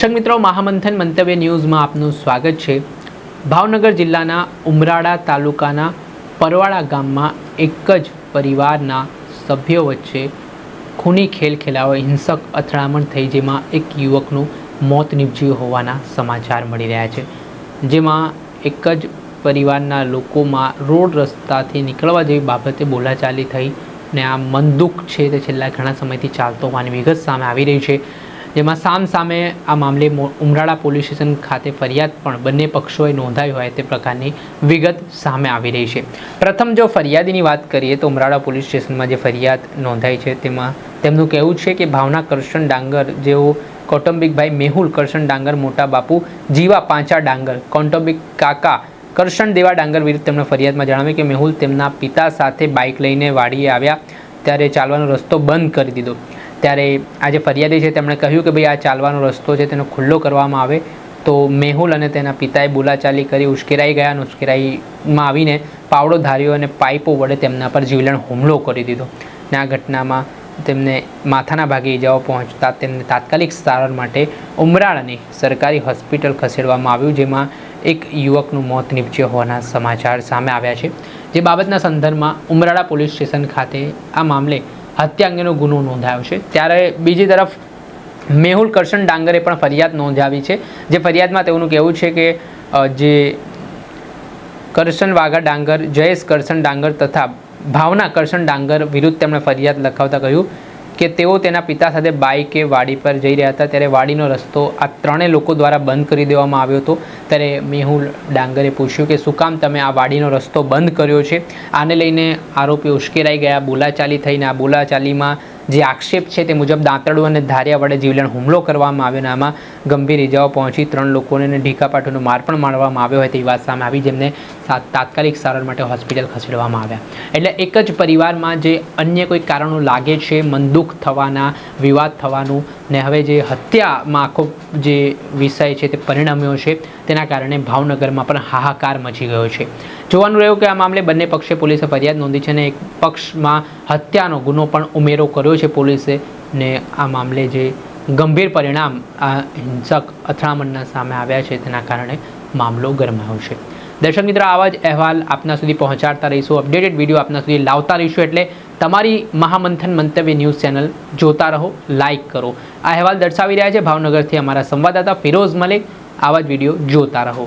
દર્શક મિત્રો, મહામંથન મંતવ્ય ન્યૂઝમાં આપનું સ્વાગત છે। ભાવનગર જિલ્લાના ઉમરાળા તાલુકાના પરવાળા ગામમાં એક જ પરિવારના સભ્યો વચ્ચે ખૂની ખેલ ખેલાયો હિંસક અથડામણ થઈ, જેમાં એક યુવકનું મોત નીપજ્યું હોવાના સમાચાર મળી રહ્યા છે। જેમાં એક જ પરિવારના લોકોમાં રોડ રસ્તાથી નીકળવા જેવી બાબતે બોલાચાલી થઈ ને આ મનદુખ છે તે છેલ્લા ઘણા સમયથી ચાલતો હોવાની વિગત સામે આવી રહી છે। જેમાં સામે આ મામલે ઉમરાળા પોલીસ સ્ટેશન ખાતે ફરિયાદ પણ બંને પક્ષોએ નોંધાવી હોય તે પ્રકારની વિગત સામે આવી રહી છે। પ્રથમ જો ફરિયાદીની વાત કરીએ તો ઉમરાળા પોલીસ સ્ટેશનમાં જે ફરિયાદ નોંધાઈ છે તેમાં તેમનું કહેવું છે કે ભાવના કરશન ડાંગર, જેઓ કૌટુંબિકભાઈ મેહુલ કરશન ડાંગર, મોટા બાપુ જીવા પાંચા ડાંગર, કૌટુંબિક કાકા કરશન દેવા ડાંગર વિરુદ્ધ તેમણે ફરિયાદમાં જણાવ્યું કે મેહુલ તેમના પિતા સાથે બાઇક લઈને વાડીએ આવ્યા ત્યારે ચાલવાનો રસ્તો બંધ કરી દીધો। ત્યારે આ જે ફરિયાદી છે તેમણે કહ્યું કે ભાઈ આ ચાલવાનો રસ્તો છે તેનો ખુલ્લો કરવામાં આવે, તો મેહુલ અને તેના પિતાએ બોલાચાલી કરી ઉશ્કેરાઈ ગયા અને ઉશ્કેરાઈમાં આવીને પાવડો ધાર્યો અને પાઇપો વડે તેમના પર જીવલેણ હુમલો કરી દીધો। અને આ ઘટનામાં તેમને માથાના ભાગે ઈજાઓ પહોંચતા તેમને તાત્કાલિક સારવાર માટે ઉમરાળાની સરકારી હોસ્પિટલ ખસેડવામાં આવ્યું, જેમાં એક યુવકનું મોત નીપજ્યું હોવાના સમાચાર સામે આવ્યા છે। જે બાબતના સંદર્ભમાં ઉમરાળા પોલીસ સ્ટેશન ખાતે આ મામલે હત્યા અંગેનો ગુનો નોંધાયો છે। ત્યારે બીજી તરફ મેહુલ કરશન ડાંગરે પણ ફરિયાદ નોંધાવી છે। જે ફરિયાદમાં તેઓનું કહેવું છે કે જે કરશન વાઘા ડાંગર, જયેશ કરશન ડાંગર તથા ભાવના કરશન ડાંગર વિરુદ્ધ તેમણે ફરિયાદ લખાવતા કહ્યું કે તેઓ તેના પિતા સાથે બાઇકે વાડી પર જઈ રહ્યા હતા ત્યારે વાડીનો રસ્તો આ ત્રણેય લોકો દ્વારા બંધ કરી દેવામાં આવ્યો હતો। ત્યારે મેહુલ ડાંગરે પૂછ્યું કે શું કામ તમે આ વાડીનો રસ્તો બંધ કર્યો છે? આને લઈને આરોપીઓ ઉશ્કેરાઈ ગયા, બોલાચાલી થઈને આ બોલાચાલીમાં જે આક્ષેપ છે તે મુજબ દાંતરડું અને ધારિયા વડે જીવલેણ હુમલો કરવામાં આવ્યો અને આમાં ગંભીર ઇજાઓ પહોંચી, 3 લોકોને ઢીકાપાટોનો માર પણ મારવામાં આવ્યો હોય તેવી વાત સામે આવી, જેમને તાત્કાલિક સારવાર માટે હોસ્પિટલ ખસેડવામાં આવ્યા। એટલે એક જ પરિવારમાં જે અન્ય કોઈ કારણો લાગે છે, મનદુખ થવાના, વિવાદ થવાનું ને હવે જે હત્યામાં આખો જે વિષય છે તે પરિણમ્યો છે, તેના કારણે ભાવનગરમાં પણ હાહાકાર મચી ગયો છે। જોવાનું રહ્યું કે આ મામલે બંને પક્ષે પોલીસે ફરિયાદ નોંધી છે અને એક પક્ષમાં હત્યાનો ગુનો પણ ઉમેરો કર્યો છે પોલીસે ને આ મામલે જે ગંભીર પરિણામ આ હિંસક અથડામણના સામે આવ્યા છે તેના કારણે મામલો ગરમાયો છે। દર્શક મિત્રો, આવા જ અહેવાલ આપના સુધી પહોંચાડતા રહીશું, અપડેટેડ વિડીયો આપના સુધી લાવતા રહીશું, એટલે તમારી મહામંથન મંતવ્ય ન્યૂઝ ચેનલ જોતા રહો, લાઇક કરો। આ અહેવાલ દર્શાવી રહ્યા છે ભાવનગરથી અમારા સંવાદદાતા ફિરોઝ મલિક। આવા જ વિડીયો જોતા રહો।